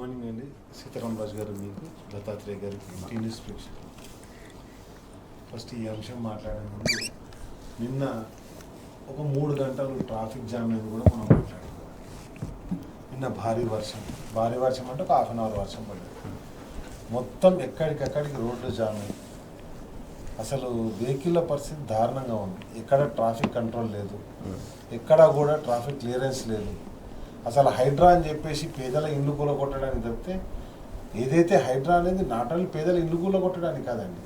Morning అండి. సీతారాం రాజు గారు, మీకు దత్తాత్రేయ గారికి, టీ న్యూస్ ప్రేక్షకులు. ఫస్ట్ ఈ అంశం మాట్లాడే ముందు నిన్న ఒక 3 గంటలు ట్రాఫిక్ జామ్ అనేది కూడా మనం మాట్లాడుకోవాలి. నిన్న భారీ వర్షం అంటే ఒక హాఫ్ అన్ అవర్ వర్షం పడింది. మొత్తం ఎక్కడికక్కడికి రోడ్లు జామ్ అయ్యి అసలు వెహికల్ల పరిస్థితి దారుణంగా ఉంది. ఎక్కడ ట్రాఫిక్ కంట్రోల్ లేదు, ఎక్కడా కూడా ట్రాఫిక్ క్లియరెన్స్ లేదు. అసలు హైడ్రా అని చెప్పేసి పేదల ఇల్లు కూలగొట్టడానికి తప్పితే, ఏదైతే హైడ్రా అనేది నాట్ ఓన్లీ పేదల ఇల్లు కూలగొట్టడానికి కాదండి,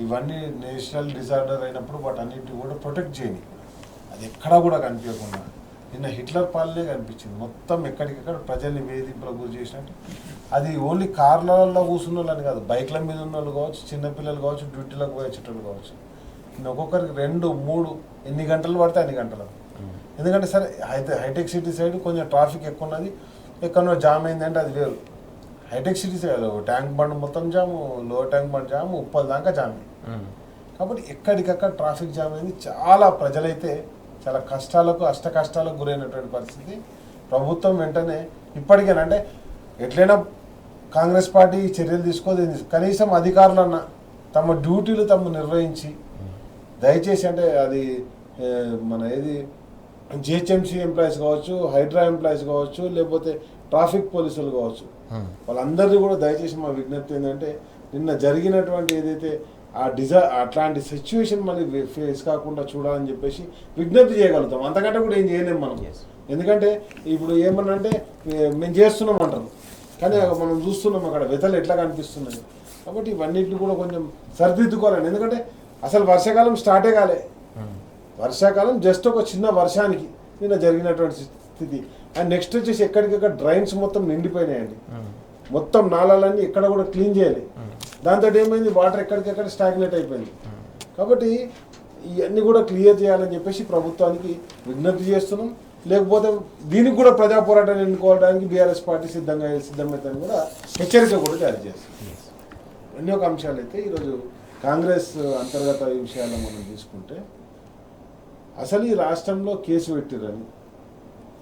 ఇవన్నీ నేషనల్ డిజార్డర్ అయినప్పుడు వాటన్నిటిని కూడా ప్రొటెక్ట్ చేయని, అది ఎక్కడా కూడా కనిపించకుండా నిన్న హిట్లర్ పాలనే కనిపించింది. మొత్తం ఎక్కడికక్కడ ప్రజల్ని వేధింపులకు గురి చేసినట్టు. అది ఓన్లీ కార్లలో కూర్చున్న వాళ్ళని కాదు, బైక్ల మీద ఉన్న వాళ్ళు కావచ్చు, చిన్నపిల్లలు కావచ్చు, డ్యూటీలకు పోయేటోళ్ళు కావచ్చు. నిన్న ఒక్కొక్కరికి 2, 3 ఎన్ని గంటలు పడితే అన్ని గంటలు. ఎందుకంటే సరే హైటెక్ సిటీ సైడ్ కొంచెం ట్రాఫిక్ ఎక్కువ ఉన్నది, ఎక్కడో జామ్ అయిందంటే అది వేరు. Hitech City side Tank Bund మొత్తం జాము, లో ట్యాంక్ బండ్ జాము, ఉప్పల్ దాకా జామ్. కాబట్టి ఎక్కడికక్కడ ట్రాఫిక్ జామ్ అయింది. చాలా ప్రజలైతే చాలా అష్ట కష్టాలకు గురైనటువంటి పరిస్థితి. ప్రభుత్వం వెంటనే ఇప్పటికేనంటే ఎట్లయినా కాంగ్రెస్ పార్టీ చర్యలు తీసుకోదు, కనీసం అధికారులన్నా తమ డ్యూటీలు తమ నిర్వహించి దయచేసి, అంటే అది మన ఏది జిహెచ్ఎంసీ ఎంప్లాయీస్ కావచ్చు, హైడ్రా ఎంప్లాయీస్ కావచ్చు, లేకపోతే ట్రాఫిక్ పోలీసులు కావచ్చు, వాళ్ళందరినీ కూడా దయచేసి మా విజ్ఞప్తి ఏంటంటే, నిన్న జరిగినటువంటి ఏదైతే అట్లాంటి సిచ్యువేషన్ మళ్ళీ ఫేస్ కాకుండా చూడాలని చెప్పేసి విజ్ఞప్తి చేయగలుగుతాం. అంతకంటే కూడా ఏం చేయలేము మనం. ఎందుకంటే ఇప్పుడు ఏమన్నంటే మేము చేస్తున్నాం అంటారు, కానీ మనం చూస్తున్నాం అక్కడ వెతలు ఎట్లా కనిపిస్తున్నాయి. కాబట్టి ఇవన్నిటిని కూడా కొంచెం సరిదిద్దుకోవాలండి. ఎందుకంటే అసలు వర్షాకాలం స్టార్టే కాలే. వర్షాకాలం జస్ట్ ఒక చిన్న వర్షానికి నిన్న జరిగినటువంటి స్థితి. అండ్ నెక్స్ట్ వచ్చేసి ఎక్కడికక్కడ డ్రైన్స్ మొత్తం నిండిపోయినాయండి. మొత్తం నాళాలన్నీ ఎక్కడ కూడా క్లీన్ చేయాలి. దాంతో ఏమైంది, వాటర్ ఎక్కడికక్కడ స్టాగ్నేట్ అయిపోయింది. కాబట్టి ఇవన్నీ కూడా క్లియర్ చేయాలని చెప్పేసి ప్రభుత్వానికి విజ్ఞప్తి చేస్తున్నాం. లేకపోతే దీనికి కూడా ప్రజా పోరాటాన్ని ఎన్నుకోవడానికి బీఆర్ఎస్ పార్టీ సిద్ధమైందని కూడా హెచ్చరిక కూడా జారీ చేస్తుంది. అన్ని ఒక అంశాలు అయితే ఈరోజు కాంగ్రెస్ అంతర్గత విషయాల్లో మనం తీసుకుంటే, అసలు ఈ రాష్ట్రంలో కేసు పెట్టిరని,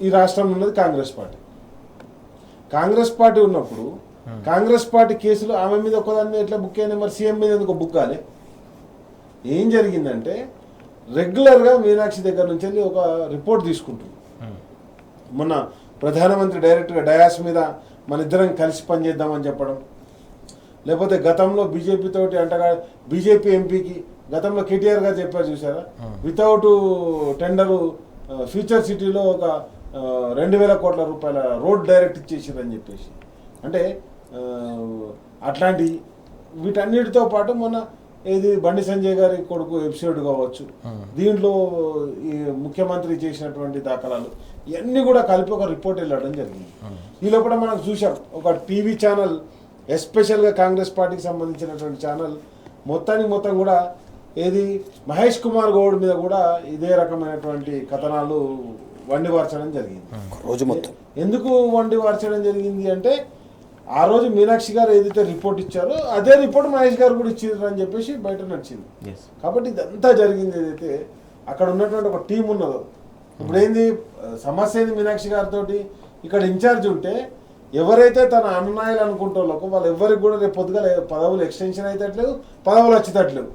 ఈ రాష్ట్రంలో ఉన్నది కాంగ్రెస్ పార్టీ ఉన్నప్పుడు కాంగ్రెస్ పార్టీ కేసులు ఆమె మీద ఒకదాన్ని ఎట్లా బుక్ అయినా, మరి సీఎం మీద ఎందుకు బుక్ కాలే? ఏం జరిగిందంటే, రెగ్యులర్గా మీనాక్షి దగ్గర నుంచి వెళ్ళి ఒక రిపోర్ట్ తీసుకుంటుంది. మొన్న ప్రధానమంత్రి డైరెక్ట్గా డయాస్ మీద మన ఇద్దరం కలిసి పనిచేద్దామని చెప్పడం, లేకపోతే గతంలో బీజేపీ తోటి అంటగా బీజేపీ ఎంపీకి గతంలో కేటీఆర్ గారు చెప్పారు చూసారా, వితౌట్ టెండరు ఫ్యూచర్ సిటీలో ఒక 2,000 కోట్ల రూపాయల రోడ్ డైరెక్ట్ ఇచ్చేసారని చెప్పేసి. అంటే అట్లాంటి వీటన్నిటితో పాటు మొన్న ఏది బండి సంజయ్ గారి కొడుకు ఎపిసోడ్ కావచ్చు, దీంట్లో ఈ ముఖ్యమంత్రి చేసినటువంటి దాఖలాలు ఇవన్నీ కూడా కలిపి ఒక రిపోర్ట్ వెళ్ళడం జరిగింది. ఈ లోపల మనం చూసాం, ఒక టీవీ ఛానల్, ఎస్పెషల్గా కాంగ్రెస్ పార్టీకి సంబంధించినటువంటి ఛానల్ మొత్తం కూడా ఏది మహేష్ కుమార్ గౌడ్ మీద కూడా ఇదే రకమైనటువంటి కథనాలు వండి వార్చడం జరిగింది. రోజు మొత్తం ఎందుకు వండి వార్చడం జరిగింది అంటే, ఆ రోజు మీనాక్షి గారు ఏదైతే రిపోర్ట్ ఇచ్చారో అదే రిపోర్ట్ మహేష్ గారు కూడా ఇచ్చారు అని చెప్పేసి బయట నడిచింది. కాబట్టి ఇదంతా జరిగింది ఏదైతే అక్కడ ఉన్నటువంటి ఒక టీం ఉన్నదో. ఇప్పుడు ఏంది సమస్య ఏంది, మీనాక్షి గారితో ఇక్కడ ఇన్ఛార్జ్ ఉంటే ఎవరైతే తన అనునాయాలు అనుకుంటారో వాళ్ళు ఎవరికి కూడా రేపు పొద్దుగా పదవులు ఎక్స్టెన్షన్ అయ్యేటట్లేదు, పదవులు వచ్చేటట్లేవు.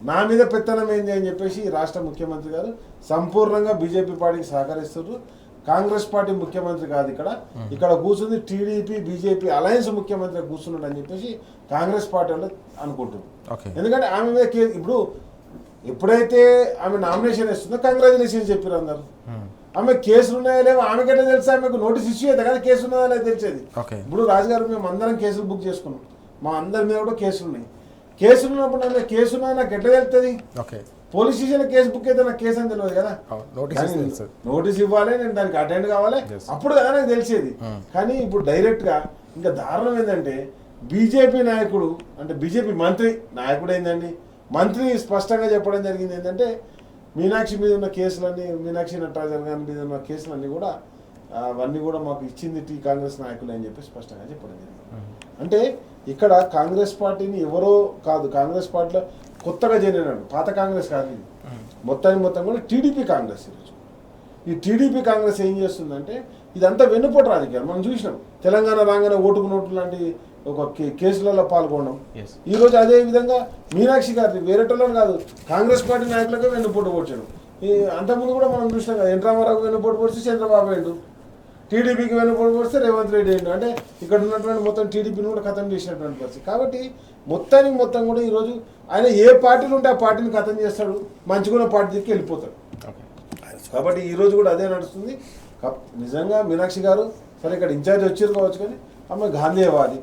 నా మీద పెత్తనం ఏంది అని చెప్పేసి రాష్ట్ర ముఖ్యమంత్రి గారు సంపూర్ణంగా బీజేపీ పార్టీకి సహకరిస్తున్నారు. కాంగ్రెస్ పార్టీ ముఖ్యమంత్రి కాదు, ఇక్కడ కూర్చుంది టీడీపీ బీజేపీ అలయన్స్ ముఖ్యమంత్రి కూర్చున్నాడు అని చెప్పేసి కాంగ్రెస్ పార్టీ వాళ్ళు అనుకుంటున్నారు. ఎందుకంటే ఆమె మీద ఇప్పుడు ఎప్పుడైతే ఆమె నామినేషన్ ఇస్తుందో కంగ్రాచులేషన్స్ చెప్పారు అందరు. ఆమె కేసులు ఉన్నాయా లేవో ఆమెకి ఎట్లా తెలుసు? ఆమెకు నోటీస్ ఇష్యూ అయితే కదా కేసు ఉన్నదా లేదా తెలిసేది. ఇప్పుడు రాజుగారు మేము అందరం కేసులు బుక్ చేసుకున్నాం, మా అందరి మీద కూడా కేసులు ఉన్నాయి. కేసులు ఉన్నప్పుడు కేసు ఉన్నా నాకు ఎట్లా తెలుస్తుంది? పోలీస్ స్టేషన్ కేసు బుక్ అయితే నాకు కేసు అని తెలియదు కదా. నోటీస్ ఇవ్వాలి, నేను దానికి అటెండ్ కావాలి, అప్పుడు కదా నాకు తెలిసేది. కానీ ఇప్పుడు డైరెక్ట్గా ఇంకా దారుణం ఏంటంటే, బీజేపీ నాయకుడు అంటే బీజేపీ నాయకుడు ఏంటండి, మంత్రి స్పష్టంగా చెప్పడం జరిగింది ఏంటంటే, మీనాక్షి మీద ఉన్న కేసులన్నీ, మీనాక్షి నటరాజన్ గారి మీద ఉన్న కేసులన్నీ కూడా అవన్నీ కూడా మాకు ఇచ్చింది కాంగ్రెస్ నాయకులు అని చెప్పి స్పష్టంగా చెప్పడం జరిగింది. అంటే ఇక్కడ కాంగ్రెస్ పార్టీని ఎవరో కాదు, కాంగ్రెస్ పార్టీలో కొత్తగా చేరినాడు, పాత కాంగ్రెస్ కాదు, మొత్తం కూడా టీడీపీ కాంగ్రెస్. ఈరోజు ఈ టీడీపీ కాంగ్రెస్ ఏం చేస్తుందంటే, ఇదంతా వెన్నుపోటు రాజకీయాలు మనం చూసినాం. తెలంగాణ రాగానే ఓటుకు నోటు లాంటి ఒక కేసులలో పాల్గొనడం. ఈరోజు అదే విధంగా మీనాక్షి గారిని వేరేటోళ్ళని కాదు, కాంగ్రెస్ పార్టీ నాయకులకు వెన్నుపోటు పొడిచాడు. అంతకుముందు కూడా మనం చూసినాం కదా, ఎన్ రామారావుకి వెన్నుపోటు పొడిచి చంద్రబాబు అయ్యిండు, టీడీపీకి వెన్నుపోటు పొడిస్తే రేవంత్ రెడ్డి అయ్యిండు. అంటే ఇక్కడ ఉన్నటువంటి మొత్తం టీడీపీని కూడా ఖతం చేసినటువంటి పరిస్థితి. కాబట్టి మొత్తం కూడా ఈరోజు ఆయన ఏ పార్టీలు ఉంటే ఆ పార్టీని ఖతం చేస్తాడు, మంచిగున్న పార్టీకి వెళ్ళిపోతాడు. కాబట్టి ఈరోజు కూడా అదే నడుస్తుంది. నిజంగా మీనాక్షి గారు సరే ఇక్కడ ఇన్ఛార్జ్ వచ్చారు కావచ్చు, కానీ ఆమె గాంధీవాది,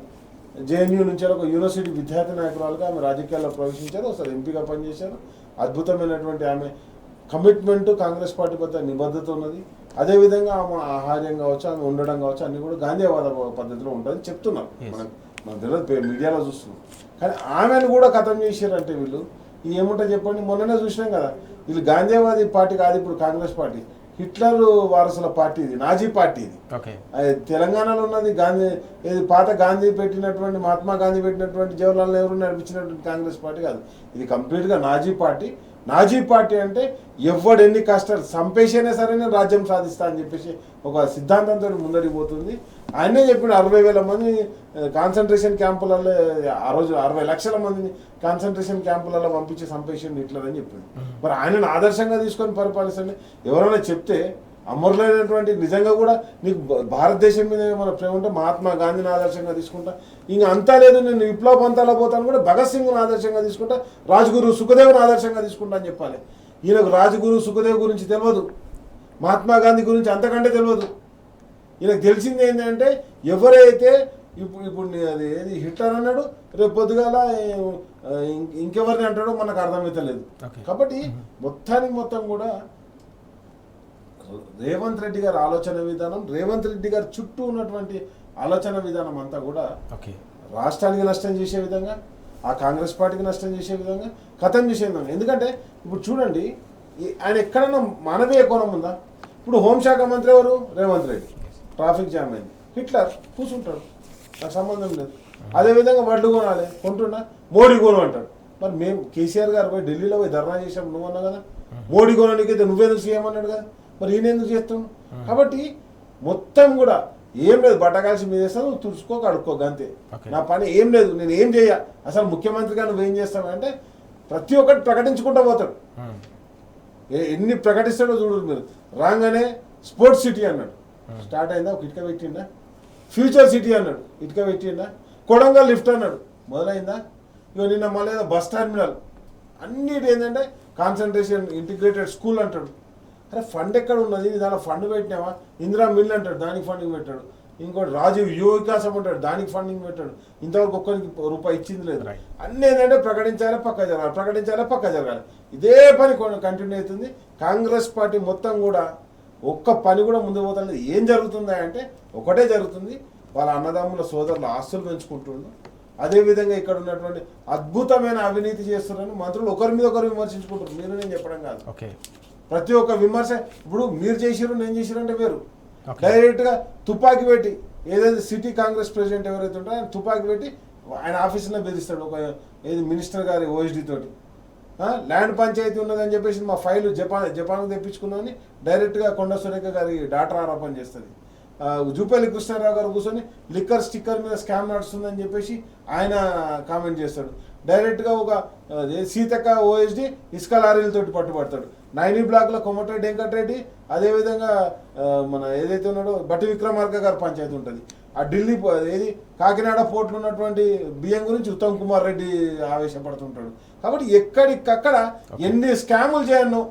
జేఎన్యూ నుంచి ఒక యూనివర్సిటీ విద్యార్థి నాయకురాలుగా ఆమె రాజకీయాల్లో ప్రవేశించారు, ఒకసారి ఎంపీగా పనిచేశారు. అద్భుతమైనటువంటి ఆమె కమిట్మెంట్ కాంగ్రెస్ పార్టీ పట్ల నిబద్ధత ఉన్నది. అదేవిధంగా ఆమె ఆహార్యం కావచ్చు, ఆమె ఉండడం కావచ్చు, అన్నీ కూడా గాంధీవాద పద్ధతిలో ఉంటుందని చెప్తున్నారు. మనం తెలియదు, మీడియాలో చూస్తున్నాం. కానీ ఆమెను కూడా ఖతం చేశారంటే వీళ్ళు ఏముంటుంది చెప్పండి. మొన్ననే చూసినాం కదా, వీళ్ళు గాంధీవాది పార్టీ కాదు ఇప్పుడు కాంగ్రెస్ పార్టీ, హిట్లర్ వారసుల పార్టీ ఇది, నాజీ పార్టీ ఇది. తెలంగాణలో ఉన్నది గాంధీ, ఇది పాత గాంధీ పెట్టినటువంటి, మహాత్మా గాంధీ పెట్టినటువంటి, జవహర్లాల్ నెహ్రూ నడిపించినటువంటి కాంగ్రెస్ పార్టీ కాదు. ఇది కంప్లీట్గా నాజీ పార్టీ. నాజీ పార్టీ అంటే ఎవడు ఎన్ని కష్టాలు చంపేసైనా సరే నేను రాజ్యం సాధిస్తా అని చెప్పేసి ఒక సిద్ధాంతంతో ముందడికి పోతుంది. ఆయనే చెప్పిన 60,000 మంది కాన్సన్ట్రేషన్ క్యాంపులలో, ఆ రోజు 60 లక్షల మందిని కాన్సన్ట్రేషన్ క్యాంపులలో పంపించి చంపేసింది హిట్లర్ అని చెప్పింది. మరి ఆయనను ఆదర్శంగా తీసుకొని పరిపాలించండి. ఎవరైనా చెప్తే అమరులైనటువంటి, నిజంగా కూడా నీకు భారతదేశం మీద ఏమైనా ప్రేమ ఉంటే మహాత్మా గాంధీని ఆదర్శంగా తీసుకుంటా, ఇంకా అంతా లేదు నేను విప్లవ పంతాలో పోతాను కూడా భగత్ సింగ్ను ఆదర్శంగా తీసుకుంటా, రాజ్గురు సుఖదేవ్ని ఆదర్శంగా తీసుకుంటా అని చెప్పాలి. ఈయనకు రాజ్గురు సుఖదేవ్ గురించి తెలియదు, మహాత్మా గాంధీ గురించి అంతకంటే తెలియదు. ఈయనకు తెలిసింది ఏంటంటే ఎవరైతే ఇప్పుడు అది ఏది హిట్లర్ అన్నాడు, రేపు పొద్దుగాల ఇంకెవరిని అంటాడో మనకు అర్థమవుతలేదు. కాబట్టి మొత్తం కూడా రేవంత్ రెడ్డి గారి ఆలోచన విధానం, రేవంత్ రెడ్డి గారి చుట్టూ ఉన్నటువంటి ఆలోచన విధానం అంతా కూడా రాష్ట్రానికి నష్టం చేసే విధంగా, ఆ కాంగ్రెస్ పార్టీకి నష్టం చేసే విధంగా, ఖతం చేసే విధంగా. ఎందుకంటే ఇప్పుడు చూడండి, ఆయన ఎక్కడన్నా మానవీయ కోణం ఉందా? ఇప్పుడు హోంశాఖ మంత్రి ఎవరు? రేవంత్ రెడ్డి. ట్రాఫిక్ జామ్ అయింది, హిట్లర్ కూర్చుంటాడు, నాకు సంబంధం లేదు. అదేవిధంగా వడ్లు కొనాలి, కొంటున్నా, మోడీ కొను అంటాడు. మరి మేము కేసీఆర్ గారు పోయి ఢిల్లీలో పోయి ధర్నా చేసాం, నువ్వు అన్నావు కదా, మోడీ కొనడానికైతే నువ్వెందుకు సీఎం అన్నాడు కదా, మరి ఈయన ఎందుకు చేస్తాను? కాబట్టి మొత్తం కూడా ఏం లేదు, బట్టకాల్సి మీద వేస్తాను, నువ్వు తుడుచుకో కడుక్కో అంతే, నా పని ఏం లేదు, నేను ఏం చేయ. అసలు ముఖ్యమంత్రిగా నువ్వేం చేస్తావంటే ప్రతి ఒక్కటి ప్రకటించుకుంటూ పోతాడు. ఎన్ని ప్రకటిస్తాడో చూడు మీరు. రాగానే స్పోర్ట్స్ సిటీ అన్నాడు, స్టార్ట్ అయిందా, ఒక ఇటుక పెట్టిండా. ఫ్యూచర్ సిటీ అన్నాడు, ఇటుక పెట్టిండా. కొడంగల్ లిఫ్ట్ అన్నాడు, మొదలైందా. ఇక నిన్న మళ్ళీ బస్ టర్మినల్, అన్నిటి ఏంటంటే కాన్సన్ట్రేషన్ ఇంటిగ్రేటెడ్ స్కూల్ అంటాడు. అరే ఫండ్ ఎక్కడ ఉన్నది, దాని ఫండ్ పెట్టినావా? ఇందిరా మిల్ అంటాడు, దానికి ఫండింగ్ పెట్టాడు. ఇంకోటి రాజీవ్ యువ వికాసం అంటాడు, దానికి ఫండింగ్ పెట్టాడు. ఇంతవరకు ఒక్కరికి రూపాయి ఇచ్చింది లేదు. అన్నీ ఏంటంటే ప్రకటించాలి, పక్క జరగాలి, ప్రకటించాలి, పక్క జరగాలి. ఇదే పని కంటిన్యూ అవుతుంది. కాంగ్రెస్ పార్టీ మొత్తం కూడా ఒక్క పని కూడా ముందు పోతుంది. ఏం జరుగుతుందా అంటే ఒకటే జరుగుతుంది, వాళ్ళ అన్నదమ్ముల సోదరుల ఆస్తులు పెంచుకుంటుండ్రు. అదేవిధంగా ఇక్కడ ఉన్నటువంటి అద్భుతమైన అవినీతి చేస్తున్నారని మంత్రులు ఒకరి మీద ఒకరు విమర్శించుకుంటారు. మీరు నేను చెప్పడం కాదు, ప్రతి ఒక్క విమర్శ. ఇప్పుడు మీరు చేసిరు, నేను చేసిరు అంటే వేరు. డైరెక్ట్గా తుపాకీ పెట్టి, ఏదైతే సిటీ కాంగ్రెస్ ప్రెసిడెంట్ ఎవరైతే ఉంటారో ఆయన తుపాకీ పెట్టి ఆయన ఆఫీసులో బెదిరిస్తాడు. ఒక ఏది మినిస్టర్ గారి ఓఎస్డీ తోటి ల్యాండ్ పంచాయతీ ఉన్నదని చెప్పేసి మా ఫైలు జపాన్కు తెప్పించుకున్నామని డైరెక్ట్గా కొండ సురేఖ గారి డాటర్ ఆరోపణ చేస్తుంది. జూపల్లి కృష్ణారావు గారు కూర్చొని లిక్కర్ స్టిక్కర్ మీద స్కామ్ నడుస్తుందని చెప్పేసి ఆయన కామెంట్ చేస్తాడు. డైరెక్ట్గా ఒక సీతక్క ఓఎస్డీ ఇసుక లారీలతోటి పట్టుబడతాడు. 9 బ్లాక్లో కొమటిరెడ్డి వెంకటరెడ్డి, అదేవిధంగా మన ఏదైతే ఉన్నాడో బట్టి విక్రమార్క గారు పంచాయతీ ఉంటుంది. ఆ ఢిల్లీ ఏది కాకినాడ పోర్టులో ఉన్నటువంటి బియ్యం గురించి ఉత్తమ్ కుమార్ రెడ్డి ఆవేశపడుతుంటాడు. కాబట్టి ఎక్కడికక్కడ ఎన్ని స్కాములు చేయను,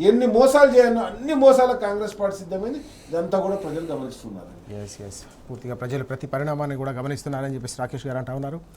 ఎన్ని మోసాలు చేయను, అన్ని మోసాలకు కాంగ్రెస్ పార్టీ సిద్ధమైంది. ఇదంతా కూడా ప్రజలు గమనిస్తున్నారు. పూర్తిగా ప్రజలు ప్రతి పరిణామాన్ని కూడా గమనిస్తున్నారని చెప్పేసి రాకేష్ గారు అంటా ఉన్నారు.